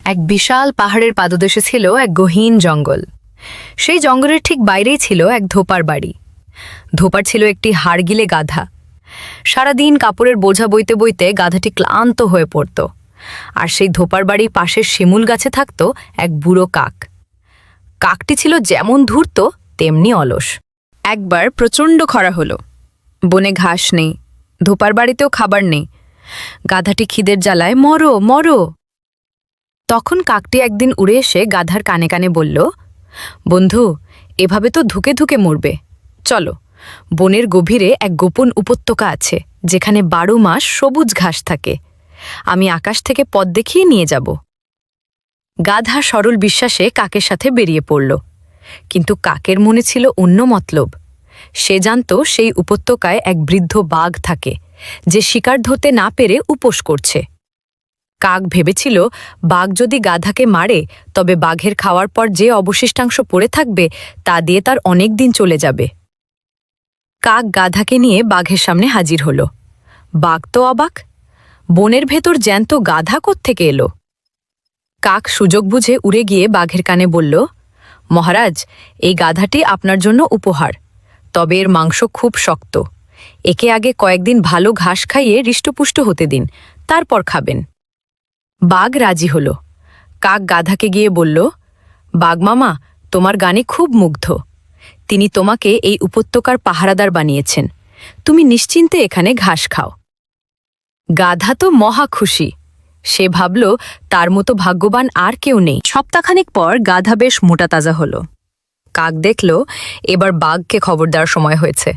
এক বিশাল পাহাড়ের পাদদেশে ছিল এক গহীন জঙ্গল। সেই জঙ্গলের ঠিক বাইরেই ছিল এক ধোপার বাড়ি। ধোপার ছিল একটি হাড়গিলে গাধা। সারাদিন কাপড়ের বোঝা বইতে বইতে গাধাটি ক্লান্ত হয়ে পড়ত। আর সেই ধোপার বাড়ির পাশের শিমুল গাছে থাকত এক বুড়ো কাক। কাকটি ছিল যেমন ধূর্ত তেমনি অলস। একবার প্রচণ্ড খরা হলো। বনে ঘাস নেই, ধোপার বাড়িতেও খাবার নেই। গাধাটি খিদের জ্বালায় মরো মরো। তখন কাকটি একদিন উড়ে এসে গাধার কানে কানে বলল, বন্ধু, এভাবে তো ধুকে ধুকে মরবে। চলো, বনের গভীরে এক গোপন উপত্যকা আছে যেখানে 12 মাস সবুজ ঘাস থাকে। আমি আকাশ থেকে পথ দেখিয়ে নিয়ে যাব। গাধা সরল বিশ্বাসে কাকের সাথে বেরিয়ে পড়ল। কিন্তু কাকের মনে ছিল অন্য মতলব। সে জানত সেই উপত্যকায় এক বৃদ্ধ বাঘ থাকে যে শিকার ধরতে না পেরে উপোস করছে। কাক ভেবেছিল বাঘ যদি গাধাকে মারে তবে বাঘের খাওয়ার পর যে অবশিষ্টাংশ পড়ে থাকবে তা দিয়ে তার অনেক দিন চলে যাবে। কাক গাধাকে নিয়ে বাঘের সামনে হাজির হল। বাঘ তো অবাক, বনের ভেতর জ্যান্ত গাধা কোত্থেকে এলো। কাক সুযোগ বুঝে উড়ে গিয়ে বাঘের কানে বলল, মহারাজ, এই গাধাটি আপনার জন্য উপহার, তবে এর মাংস খুব শক্ত। একে আগে কয়েকদিন ভালো ঘাস খাইয়ে হৃষ্টপুষ্ট হতে দিন, তারপর খাবেন। বাঘ রাজি হল। কাক গাধাকে গিয়ে বলল, বাঘ মামা, তোমার গানে খুব মুগ্ধ। তিনি তোমাকে এই উপত্যকার পাহারাদার বানিয়েছেন। তুমি নিশ্চিন্তে এখানে ঘাস খাও। গাধা তো মহা খুশি। সে ভাবল তার মতো ভাগ্যবান আর কেউ নেই। সপ্তাহখানেক পর গাধা বেশ মোটাতাজা হল। কাক দেখল এবার বাঘকে খবর দেওয়ার সময় হয়েছে।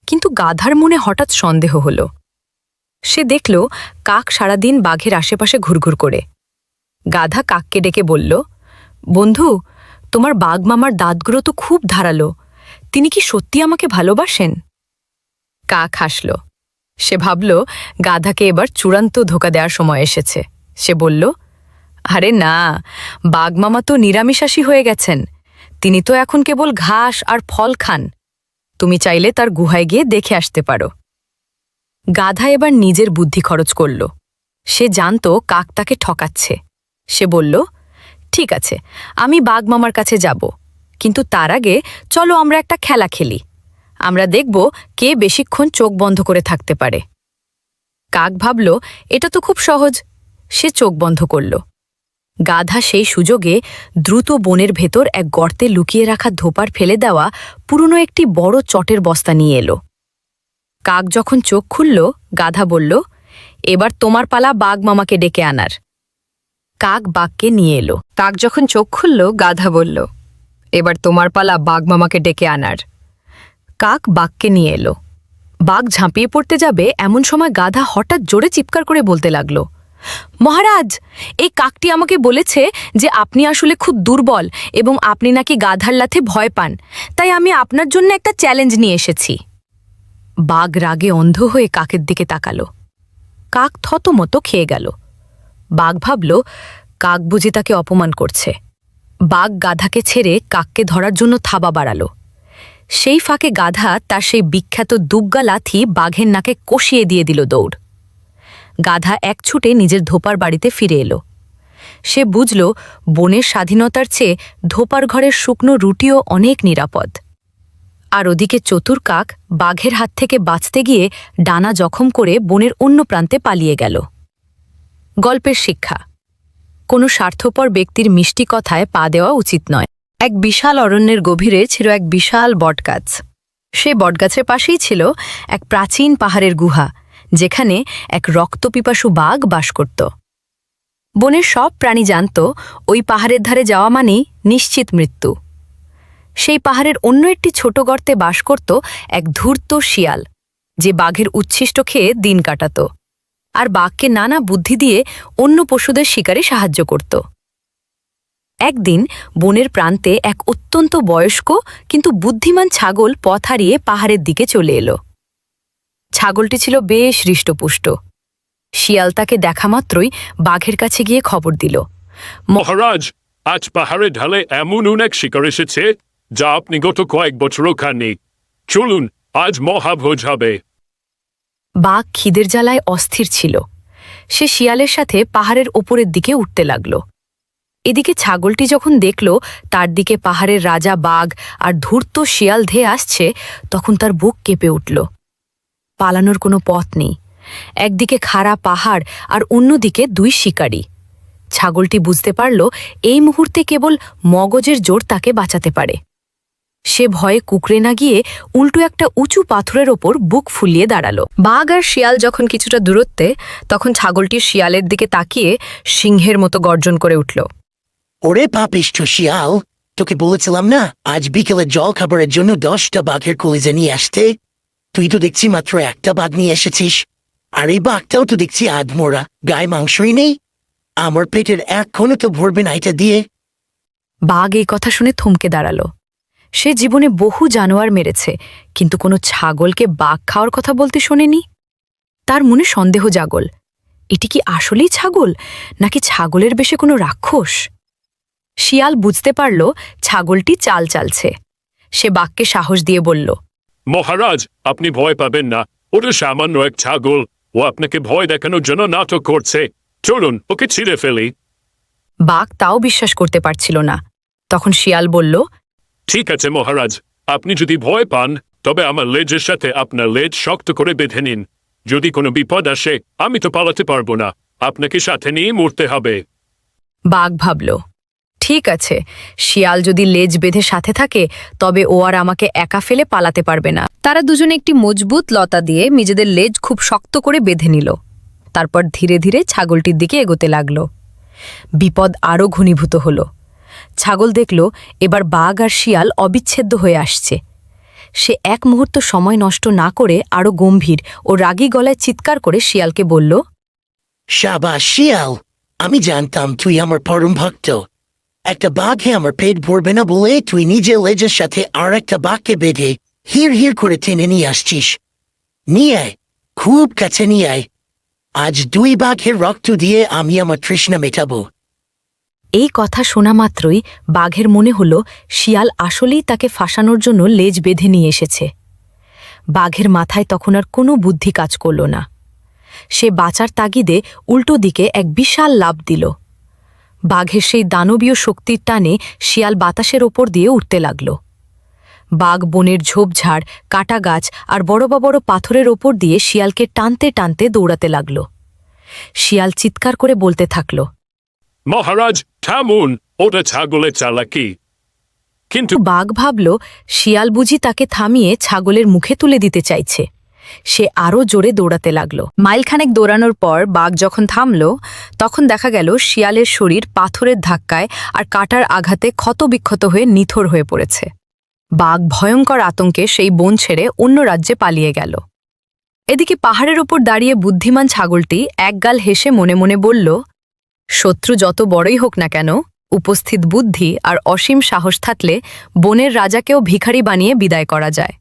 কিন্তু গাধার মনে হঠাৎ সন্দেহ হল। সে দেখল কাক সারাদিন বাঘের আশেপাশে ঘুরঘুর করে। গাধা কাককে ডেকে বলল, বন্ধু, তোমার বাঘ মামার দাঁতগুলো তো খুব ধারালো। তিনি কি সত্যি আমাকে ভালোবাসেন? কাক হাসল। সে ভাবল গাধাকে এবার চূড়ান্ত ধোঁকা দেওয়ার সময় এসেছে। সে বলল, আরে না, বাঘ মামা তো নিরামিষাশী হয়ে গেছেন। তিনি তো এখন কেবল ঘাস আর ফল খান। তুমি চাইলে তার গুহায় গিয়ে দেখে আসতে পারো। গাধা এবার নিজের বুদ্ধি খরচ করল। সে জানত কাক তাকে ঠকাচ্ছে। সে বলল, ঠিক আছে, আমি বাঘ মামার কাছে যাব, কিন্তু তার আগে চলো আমরা একটা খেলা খেলি। আমরা দেখব কে বেশিক্ষণ চোখ বন্ধ করে থাকতে পারে। কাক ভাবল এটা তো খুব সহজ। সে চোখ বন্ধ করল। গাধা সেই সুযোগে দ্রুত বনের ভেতর এক গর্তে লুকিয়ে রাখা ধোপার ফেলে দেওয়া পুরনো একটি বড় চটের বস্তা নিয়ে এলো। কাক যখন চোখ খুলল, গাধা বলল, এবার তোমার পালা বাঘ মামাকে ডেকে আনার। কাক বাঘকে নিয়ে এলো। কাক যখন চোখ খুলল, গাধা বলল, এবার তোমার পালা বাঘ মামাকে ডেকে আনার। কাক বাঘকে নিয়ে এলো। বাঘ ঝাঁপিয়ে পড়তে যাবে এমন সময় গাধা হঠাৎ জোরে চিৎকার করে বলতে লাগল, মহারাজ, এই কাকটি আমাকে বলেছে যে আপনি আসলে খুব দুর্বল এবং আপনি নাকি গাধার লাথে ভয় পান, তাই আমি আপনার জন্য একটা চ্যালেঞ্জ নিয়ে এসেছি। বাঘ রাগে অন্ধ হয়ে কাকের দিকে তাকাল। কাক থতমত খেয়ে গেল। বাঘ ভাবল কাক বুঝি তাকে অপমান করছে। বাঘ গাধাকে ছেড়ে কাককে ধরার জন্য থাবা বাড়াল। সেই ফাঁকে গাধা তার সেই বিখ্যাত দুগ্গা লাথি বাঘের নাকে কষিয়ে দিয়ে দিল দৌড়। গাধা এক ছুটে নিজের ধোপার বাড়িতে ফিরে এলো। সে বুঝল বনের স্বাধীনতার চেয়ে ধোপার ঘরের শুকনো রুটিও অনেক নিরাপদ। আর ওদিকে চতুর কাক বাঘের হাত থেকে বাঁচতে গিয়ে ডানা জখম করে বনের অন্য প্রান্তে পালিয়ে গেল। গল্পের শিক্ষা: কোনো স্বার্থপর ব্যক্তির মিষ্টি কথায় পা দেওয়া উচিত নয়। এক বিশাল অরণ্যের গভীরে ছিল এক বিশাল বটগাছ। সে বটগাছের পাশেই ছিল এক প্রাচীন পাহাড়ের গুহা, যেখানে এক রক্তপিপাসু বাঘ বাস করত। বনের সব প্রাণী জানত ওই পাহাড়ের ধারে যাওয়া মানেই নিশ্চিত মৃত্যু। সেই পাহাড়ের অন্য একটি ছোট গর্তে বাস করত এক ধূর্ত শিয়াল, যে বাঘের উচ্ছিষ্ট খেয়ে দিন কাটাত আর বাঘকে নানা বুদ্ধি দিয়ে অন্য পশুদের শিকারে সাহায্য করত। একদিন বনের প্রান্তে এক অত্যন্ত বয়স্ক কিন্তু বুদ্ধিমান ছাগল পথ হারিয়ে পাহাড়ের দিকে চলে এলো। ছাগলটি ছিল বেশ হৃষ্টপুষ্ট। শিয়াল তাকে দেখামাত্রই বাঘের কাছে গিয়ে খবর দিল, মহারাজ, আজ পাহাড়ে ঢালে এমন অনেক শিকার এসেছে যা আপনি গত কয়েক বছরও খাননি। চলুন, আজ মহাভোজ হবে। বাঘ খিদের জ্বালায় অস্থির ছিল। সে শিয়ালের সাথে পাহাড়ের ওপরের দিকে উঠতে লাগল। এদিকে ছাগলটি যখন দেখল তার দিকে পাহাড়ের রাজা বাঘ আর ধূর্ত শিয়াল ধেয়ে আসছে, তখন তার বুক কেঁপে উঠল। পালানোর কোনো পথ নেই। একদিকে খাড়া পাহাড় আর অন্যদিকে দুই শিকারী। ছাগলটি বুঝতে পারল এই মুহূর্তে কেবল মগজের জোর তাকে বাঁচাতে পারে। সে ভয়ে কুকড়ে না গিয়ে উল্টো একটা উঁচু পাথরের ওপর বুক ফুলিয়ে দাঁড়াল। বাঘ আর শিয়াল যখন কিছুটা দূরত্বে, তখন ছাগলটি শিয়ালের দিকে তাকিয়ে সিংহের মতো গর্জন করে উঠল। ওরে পাপিষ্ঠ শিয়াল, তোকে বলেছিলাম না আজ বিকেলে জল খাবারের জন্য 10টা বাঘের কলিজা নিয়ে আসতে? তুই তো দেখছি মাত্র একটা বাঘ নিয়ে এসেছিস। আর এই বাঘটাও তো দেখছি আধমোড়া, গায়ে মাংসই নেই। আমার পেটের এখনো তো ভরবে না এটা দিয়ে। বাঘ এই কথা শুনে থমকে দাঁড়াল। সে জীবনে বহু জানোয়ার মেরেছে, কিন্তু কোনো ছাগলকে বাঘ খাওয়ার কথা বলতে শোনেনি। তার মনে সন্দেহ জাগল, এটি কি আসলেই ছাগল, নাকি ছাগলের বেশে কোনো রাক্ষস? শিয়াল বুঝতে পারল ছাগলটি চাল চালছে। সে বাঘকে সাহস দিয়ে বলল, মহারাজ, আপনি ভয় পাবেন না। ওটা সামান্য এক ছাগল। ও আপনাকে ভয় দেখানোর জন্য নাটক করছে। চলুন ওকে ছিঁড়ে ফেলি। বাঘ তাও বিশ্বাস করতে পারছিল না। তখন শিয়াল বলল, ঠিক আছে মহারাজ, আপনি যদি ভয় পান তবে আমার লেজের সাথে আপনার লেজ শক্ত করে বেঁধে নিন। যদি কোনো বিপদ আসে আমি তো পালাতে পারবো না, আপনাকে সাথে নিয়ে মরতে হবে। বাঘ ভাবল, ঠিক আছে, শিয়াল যদি লেজ বেঁধে সাথে থাকে তবে ও আর আমাকে একা ফেলে পালাতে পারবে না। তারা দুজনে একটি মজবুত লতা দিয়ে নিজেদের লেজ খুব শক্ত করে বেঁধে নিল। তারপর ধীরে ধীরে ছাগলটির দিকে এগোতে লাগল। বিপদ আরও ঘনীভূত হল। ছাগল দেখল এবার বাঘ আর শিয়াল অবিচ্ছেদ্য হয়ে আসছে। সে এক মুহূর্ত সময় নষ্ট না করে আরও গম্ভীর ও রাগী গলায় চিৎকার করে শিয়ালকে বলল, শাবাশ শিয়াল, আমি জানতাম তুই আমার পরম ভক্ত। একটা বাঘে আমার পেট ভরবে না বলে তুই নিজের লেজের সাথে আর একটা বাঘকে বেঁধে হির হির করে টেনে নিয়ে আসছিস। নিয়ে আয়, খুব কাছে নিয়ে আয়। আজ 2 বাঘের রক্ত দিয়ে আমি আমার তৃষ্ণা মেটাবো। এই কথা শোনা মাত্রই বাঘের মনে হল শিয়াল আসলেই তাকে ফাঁসানোর জন্য লেজ বেঁধে নিয়ে এসেছে। বাঘের মাথায় তখন আর কোনো বুদ্ধি কাজ করল না। সে বাঁচার তাগিদে উল্টো দিকে এক বিশাল লাফ দিল। বাঘের সেই দানবীয় শক্তির টানে শিয়াল বাতাসের ওপর দিয়ে উঠতে লাগল। বাঘ বনের ঝোপঝাড়, কাটা গাছ আর বড় বড় পাথরের ওপর দিয়ে শিয়ালকে টানতে টানতে দৌড়াতে লাগল। শিয়াল চিৎকার করে বলতে থাকল, মহারাজ থামুন, ওটা ছাগলের চালাকি। কিন্তু বাঘ ভাবল শিয়াল বুঝি তাকে থামিয়ে ছাগলের মুখে তুলে দিতে চাইছে। সে আরও জোরে দৌড়াতে লাগল। মাইলখানেক দৌড়ানোর পর বাঘ যখন থামল, তখন দেখা গেল শিয়ালের শরীর পাথরের ধাক্কায় আর কাটার আঘাতে ক্ষতবিক্ষত হয়ে নিথর হয়ে পড়েছে। বাঘ ভয়ঙ্কর আতঙ্কে সেই বন ছেড়ে অন্য রাজ্যে পালিয়ে গেল। এদিকে পাহাড়ের ওপর দাঁড়িয়ে বুদ্ধিমান ছাগলটি একগাল হেসে মনে মনে বলল, শত্রু যত বড়ই হোক না কেন, উপস্থিত বুদ্ধি আর অসীম সাহস থাকলে বনের রাজাকেও ভিখারি বানিয়ে বিদায় করা যায়।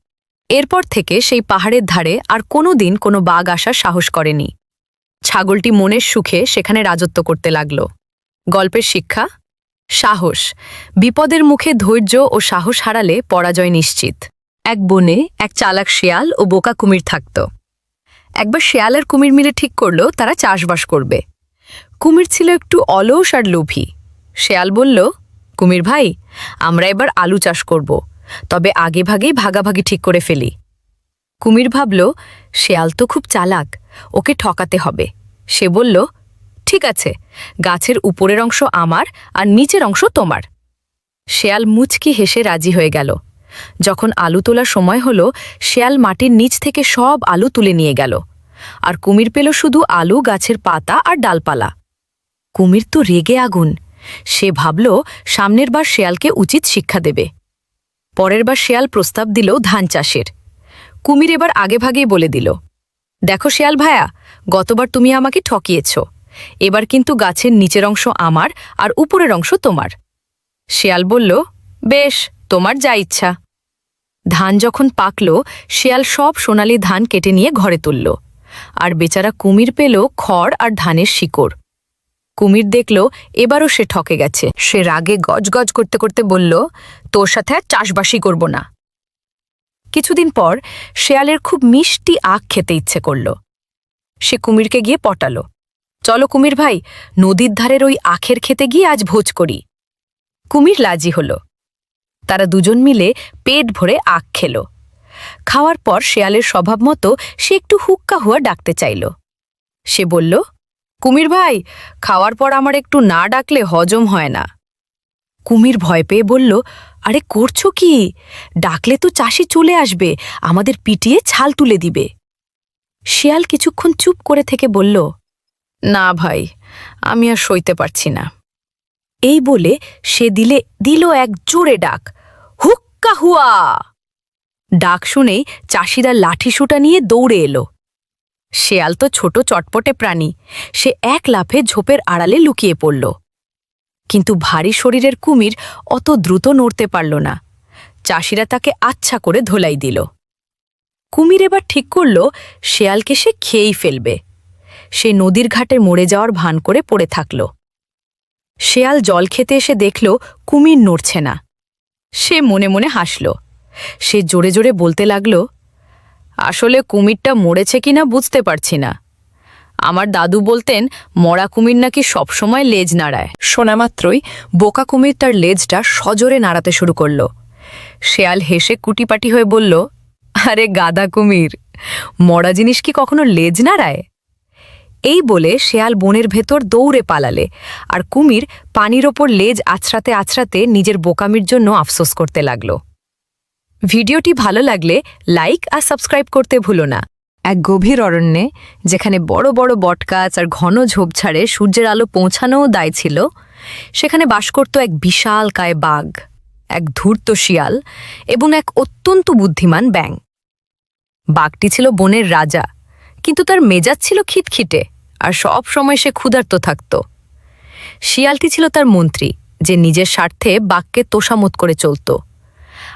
এরপর থেকে সেই পাহাড়ের ধারে আর কোনো দিন কোনো বাঘ আসার সাহস করেনি। ছাগলটি মনের সুখে সেখানে রাজত্ব করতে লাগল। গল্পের শিক্ষা: সাহস। বিপদের মুখে ধৈর্য ও সাহস হারালে পরাজয় নিশ্চিত। এক বনে এক চালাক শেয়াল ও বোকা কুমির থাকত। একবার শেয়াল আর কুমির মিলে ঠিক করল তারা চাষবাস করবে। কুমির ছিল একটু অলস আর লোভী। শেয়াল বলল, কুমির ভাই, আমরা এবার আলু চাষ করব, তবে আগেভাগেই ভাগাভাগি ঠিক করে ফেলি। কুমির ভাবল, শেয়াল তো খুব চালাক, ওকে ঠকাতে হবে। সে বলল, ঠিক আছে, গাছের উপরের অংশ আমার আর নিচের অংশ তোমার। শেয়াল মুচকি হেসে রাজি হয়ে গেল। যখন আলু তোলার সময় হল, শেয়াল মাটির নিচ থেকে সব আলু তুলে নিয়ে গেল, আর কুমির পেল শুধু আলু, গাছের পাতা আর ডালপালা। কুমির তো রেগে আগুন। সে ভাবল সামনের বার শেয়ালকে উচিত শিক্ষা দেবে। পরের বার শেয়াল প্রস্তাব দিল ধান চাষের। কুমির এবার আগেভাগেই বলে দিল, দেখো শেয়াল ভায়া, গতবার তুমি আমাকে ঠকিয়েছ, এবার কিন্তু গাছের নিচের অংশ আমার আর উপরের অংশ তোমার। শেয়াল বলল, বেশ, তোমার যা ইচ্ছা। ধান যখন পাকল, শেয়াল সব সোনালি ধান কেটে নিয়ে ঘরে তুলল, আর বেচারা কুমির পেল খড় আর ধানের শিকড়। কুমির দেখল এবারও সে ঠকে গেছে। সে রাগে গজগজ করতে করতে বলল, তোর সাথে আর চাষবাসই করব না। কিছুদিন পর শেয়ালের খুব মিষ্টি আখ খেতে ইচ্ছে করল। সে কুমিরকে গিয়ে পটাল, চলো কুমির ভাই, নদীর ধারের ওই আখের খেতে গিয়ে আজ ভোজ করি। কুমির রাজি হল। তারা দুজন মিলে পেট ভরে আখ খেল। খাওয়ার পর শেয়ালের স্বভাব মতো সে একটু হুক্কা হুয়া ডাকতে চাইল। সে বলল, কুমির ভাই, খাওয়ার পর আমার একটু না ডাকলে হজম হয় না। কুমির ভয় পেয়ে বলল, আরে করছো কি? ডাকলে তো চাষি চলে আসবে, আমাদের পিটিয়ে ছাল তুলে দিবে। শিয়াল কিছুক্ষণ চুপ করে থেকে বলল, না ভাই, আমি আর সইতে পারছি না। এই বলে সে দিল এক জোরে ডাক, হুক্কা হুয়া। ডাক শুনেই চাষিরা লাঠিসুটা নিয়ে দৌড়ে এলো। শেয়াল তো ছোট চটপটে প্রাণী, সে এক লাফে ঝোপের আড়ালে লুকিয়ে পড়ল। কিন্তু ভারী শরীরের কুমির অত দ্রুত নড়তে পারল না। চাষিরা তাকে আচ্ছা করে ধোলাই দিল। কুমির এবার ঠিক করল শেয়ালকে সে খেয়েই ফেলবে। সে নদীর ঘাটে মরে যাওয়ার ভান করে পড়ে থাকল। শেয়াল জল খেতে এসে দেখল কুমির নড়ছে না। সে মনে মনে হাসল। সে জোরে জোরে বলতে লাগল, আসলে কুমিরটা মরেছে কিনা বুঝতে পারছি না। আমার দাদু বলতেন মরা কুমির নাকি সবসময় লেজ নাড়ায়। শোনামাত্রই বোকা কুমির তার লেজটা সজোরে নাড়াতে শুরু করল। শেয়াল হেসে কুটিপাটি হয়ে বলল, আরে গাদা কুমির, মরা জিনিস কি কখনো লেজ নাড়ায়? এই বলে শেয়াল বনের ভেতর দৌড়ে পালালে, আর কুমির পানির ওপর লেজ আছড়াতে আছড়াতে নিজের বোকামির জন্য আফসোস করতে লাগল। ভিডিওটি ভালো লাগলে লাইক আর সাবস্ক্রাইব করতে ভুলো না। এক গভীর অরণ্যে, যেখানে বড় বড় বটগাছ আর ঘন ঝোপঝাড়ে সূর্যের আলো পৌঁছানোও দায় ছিল, সেখানে বাস করত এক বিশালকায় বাঘ, এক ধূর্ত শিয়াল এবং এক অত্যন্ত বুদ্ধিমান ব্যাঙ। বাঘটি ছিল বনের রাজা, কিন্তু তার মেজাজ ছিল খিটখিটে, আর সব সময় সে ক্ষুধার্ত থাকত। শিয়ালটি ছিল তার মন্ত্রী, যে নিজের স্বার্থে বাঘকে তোষামত করে চলত।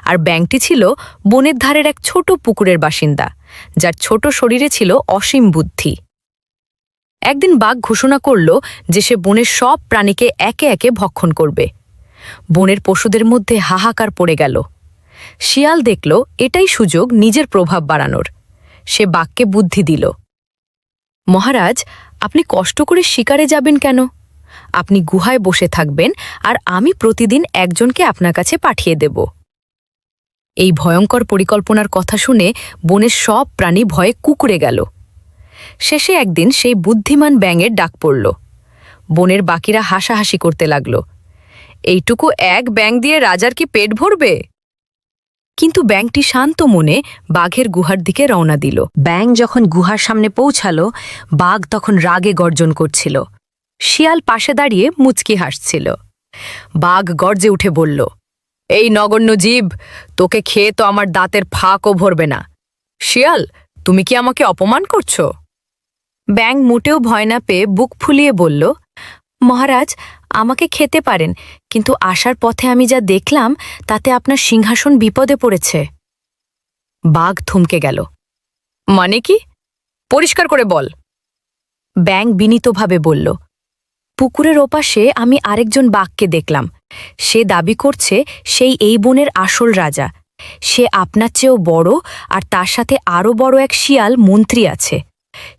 আর ব্যাঙটি ছিল বনের ধারের এক ছোট পুকুরের বাসিন্দা, যার ছোট শরীরে ছিল অসীম বুদ্ধি। একদিন বাঘ ঘোষণা করল যে সে বনের সব প্রাণীকে একে একে ভক্ষণ করবে। বনের পশুদের মধ্যে হাহাকার পড়ে গেল। শিয়াল দেখল এটাই সুযোগ নিজের প্রভাব বাড়ানোর। সে বাঘকে বুদ্ধি দিল, মহারাজ, আপনি কষ্ট করে শিকারে যাবেন কেন? আপনি গুহায় বসে থাকবেন, আর আমি প্রতিদিন একজনকে আপনার কাছে পাঠিয়ে দেব। এই ভয়ঙ্কর পরিকল্পনার কথা শুনে বনের সব প্রাণী ভয়ে কুঁকড়ে গেল। শেষে একদিন সেই বুদ্ধিমান ব্যাঙের ডাক পড়ল। বনের বাকিরা হাসাহাসি করতে লাগল, এইটুকু এক ব্যাঙ দিয়ে রাজার কি পেট ভরবে? কিন্তু ব্যাঙটি শান্ত মনে বাঘের গুহার দিকে রওনা দিল। ব্যাঙ যখন গুহার সামনে পৌঁছাল, বাঘ তখন রাগে গর্জন করছিল। শিয়াল পাশে দাঁড়িয়ে মুচকি হাসছিল। বাঘ গর্জে উঠে বলল, এই নগণ্য জীব, তোকে খেয়ে তো আমার দাঁতের ফাঁকও ভরবে না। শিয়াল, তুমি কি আমাকে অপমান করছো? ব্যাঙ মোটেও ভয় না পেয়ে বুক ফুলিয়ে বলল, মহারাজ, আমাকে খেতে পারেন, কিন্তু আসার পথে আমি যা দেখলাম তাতে আপনার সিংহাসন বিপদে পড়েছে। বাঘ থমকে গেল। মানে কি? পরিষ্কার করে বল। ব্যাঙ বিনীতভাবে বলল, পুকুরের ওপাশে আমি আরেকজন বাঘকে দেখলাম। সে দাবি করছে সেই এই বনের আসল রাজা। সে আপনার চেয়েও বড়, আর তার সাথে আরও বড় এক শিয়াল মন্ত্রী আছে।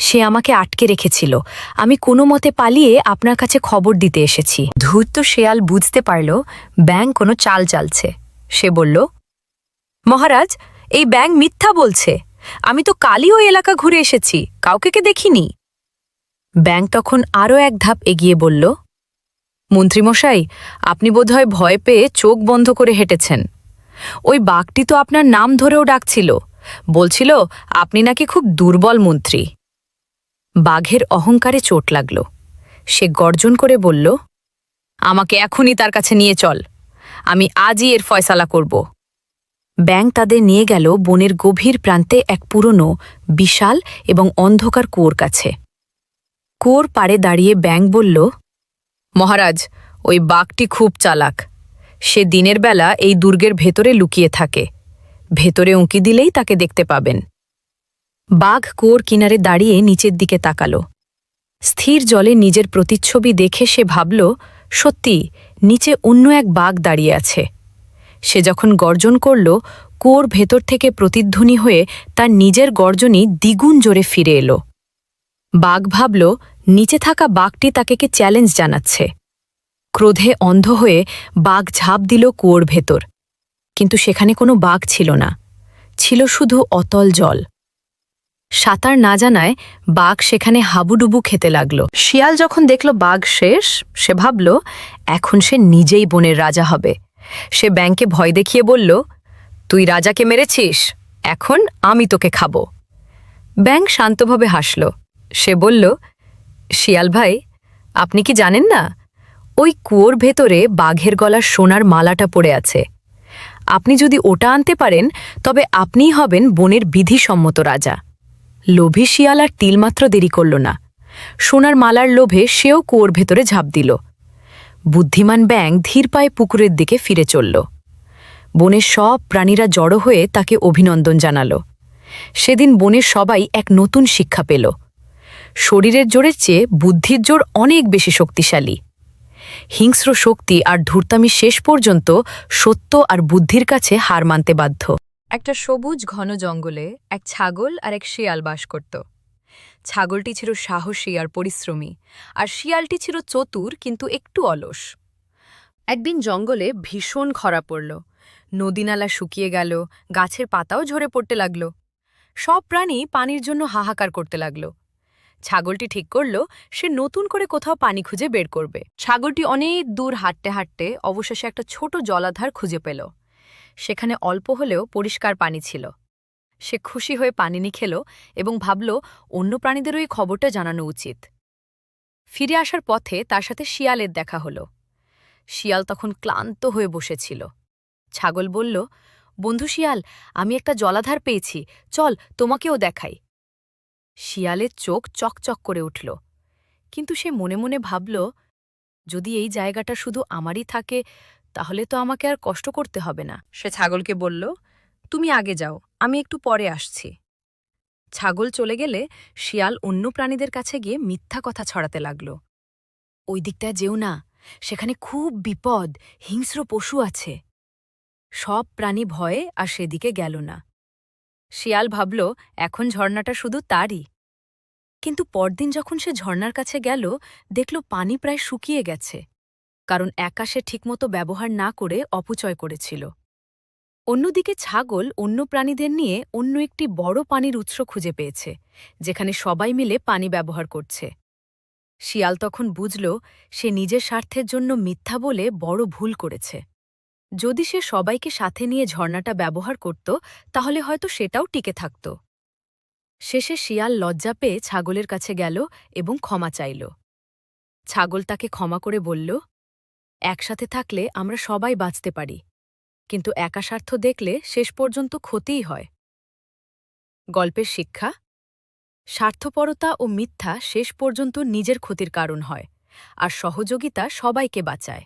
সে আমাকে আটকে রেখেছিল। আমি কোনো মতে পালিয়ে আপনার কাছে খবর দিতে এসেছি। ধূর্ত শেয়াল বুঝতে পারল ব্যাঙ কোনো চাল চালছে। সে বলল, মহারাজ, এই ব্যাঙ মিথ্যা বলছে। আমি তো কালই ওই এলাকা ঘুরে এসেছি, কাউকে দেখিনি। ব্যাঙ তখন আরও এক ধাপ এগিয়ে বলল, মন্ত্রীমশাই, আপনি বোধহয় ভয় পেয়ে চোখ বন্ধ করে হেঁটেছেন। ওই বাঘটি তো আপনার নাম ধরেও ডাকছিল, বলছিল আপনি নাকি খুব দুর্বল মন্ত্রী। বাঘের অহংকারে চোট লাগল। সে গর্জন করে বলল, আমাকে এখনই তার কাছে নিয়ে চল, আমি আজই এর ফয়সালা করব। ব্যাঙ তাদের নিয়ে গেল বনের গভীর প্রান্তে এক পুরনো, বিশাল এবং অন্ধকার কুয়োর কাছে। কুয়োর পাড়ে দাঁড়িয়ে ব্যাঙ বলল, মহারাজ, ওই বাঘটি খুব চালাক। সে দিনের বেলা এই দুর্গের ভেতরে লুকিয়ে থাকে। ভেতরে উঁকি দিলেই তাকে দেখতে পাবেন। বাঘ কুয়োর কিনারে দাঁড়িয়ে নিচের দিকে তাকাল। স্থির জলে নিজের প্রতিচ্ছবি দেখে সে ভাবল, সত্যি নিচে অন্য এক বাঘ দাঁড়িয়ে আছে। সে যখন গর্জন করল, কুয়োর ভেতর থেকে প্রতিধ্বনি হয়ে তার নিজের গর্জনই দ্বিগুণ জোরে ফিরে এলো। বাঘ ভাবল নিচে থাকা বাঘটি তাকে চ্যালেঞ্জ জানাচ্ছে। ক্রোধে অন্ধ হয়ে বাঘ ঝাঁপ দিল কুয়োর ভেতর, কিন্তু সেখানে কোনো বাঘ ছিল না, ছিল শুধু অতল জল। সাঁতার না জানায় বাঘ সেখানে হাবুডুবু খেতে লাগল। শিয়াল যখন দেখল বাঘ শেষ, সে ভাবল এখন সে নিজেই বনের রাজা হবে। সে ব্যাঙকে ভয় দেখিয়ে বলল, তুই রাজাকে মেরেছিস, এখন আমি তোকে খাব। ব্যাঙ শান্তভাবে হাসল। সে বলল, শিয়াল ভাই, আপনি কি জানেন না, ওই কুয়োর ভেতরে বাঘের গলার সোনার মালাটা পড়ে আছে। আপনি যদি ওটা আনতে পারেন তবে আপনিই হবেন বনের বিধিসম্মত রাজা। লোভী শিয়াল আর তিলমাত্র দেরি করল না। সোনার মালার লোভে সেও কুয়োর ভেতরে ঝাঁপ দিল। বুদ্ধিমান ব্যাঙ ধীর পায়ে পুকুরের দিকে ফিরে চলল। বনের সব প্রাণীরা জড়ো হয়ে তাকে অভিনন্দন জানাল। সেদিন বনের সবাই এক নতুন শিক্ষা পেল। শরীরের জোরের চেয়ে বুদ্ধির জোর অনেক বেশি শক্তিশালী। হিংস্র শক্তি আর ধূর্তামি শেষ পর্যন্ত সত্য আর বুদ্ধির কাছে হার মানতে বাধ্য। একটা সবুজ ঘন জঙ্গলে এক ছাগল আর এক শিয়াল বাস করত। ছাগলটি ছিল সাহসী আর পরিশ্রমী, আর শিয়ালটি ছিল চতুর কিন্তু একটু অলস। একদিন জঙ্গলে ভীষণ খরা পড়ল। নদীনালা শুকিয়ে গেল, গাছের পাতাও ঝরে পড়তে লাগল। সব প্রাণী পানির জন্য হাহাকার করতে লাগল। ছাগলটি ঠিক করল সে নতুন করে কোথাও পানি খুঁজে বের করবে। ছাগলটি অনেক দূর হাঁটতে হাঁটতে অবশেষে একটা ছোট জলাধার খুঁজে পেল। সেখানে অল্প হলেও পরিষ্কার পানি ছিল। সে খুশি হয়ে পানি নিয়ে খেল এবং ভাবল অন্য প্রাণীদেরও এই খবরটা জানানো উচিত। ফিরে আসার পথে তার সাথে শিয়ালের দেখা হল। শিয়াল তখন ক্লান্ত হয়ে বসেছিল। ছাগল বলল, বন্ধু শিয়াল, আমি একটা জলাধার পেয়েছি, চল তোমাকেও দেখাই। শিয়ালের চোখ চকচক করে উঠল, কিন্তু সে মনে মনে ভাবল, যদি এই জায়গাটা শুধু আমারই থাকে তাহলে তো আমাকে আর কষ্ট করতে হবে না। সে ছাগলকে বলল, তুমি আগে যাও, আমি একটু পরে আসছি। ছাগল চলে গেলে শিয়াল অন্য প্রাণীদের কাছে গিয়ে মিথ্যা কথা ছড়াতে লাগল। ওই দিকটায় যেও না, সেখানে খুব বিপদ, হিংস্র পশু আছে। সব প্রাণী ভয়ে আর সেদিকে গেল না। শিয়াল ভাবল এখন ঝর্ণাটা শুধু তারই। কিন্তু পরদিন যখন সে ঝর্ণার কাছে গেল, দেখল পানি প্রায় শুকিয়ে গেছে, কারণ একা সে ঠিকমতো ব্যবহার না করে অপচয় করেছিল। অন্যদিকে ছাগল অন্য প্রাণীদের নিয়ে অন্য একটি বড় পানির উৎস খুঁজে পেয়েছে, যেখানে সবাই মিলে পানি ব্যবহার করছে। শিয়াল তখন বুঝল সে নিজের স্বার্থের জন্য মিথ্যা বলে বড় ভুল করেছে। যদি সে সবাইকে সাথে নিয়ে ঝর্ণাটা ব্যবহার করত তাহলে হয়তো সেটাও টিকে থাকত। শেষে শিয়াল লজ্জা পেয়ে ছাগলের কাছে গেল এবং ক্ষমা চাইল। ছাগল তাকে ক্ষমা করে বলল, একসাথে থাকলে আমরা সবাই বাঁচতে পারি, কিন্তু একা স্বার্থ দেখলে শেষ পর্যন্ত ক্ষতিই হয়। গল্পের শিক্ষা: স্বার্থপরতা ও মিথ্যা শেষ পর্যন্ত নিজের ক্ষতির কারণ হয়, আর সহযোগিতা সবাইকে বাঁচায়।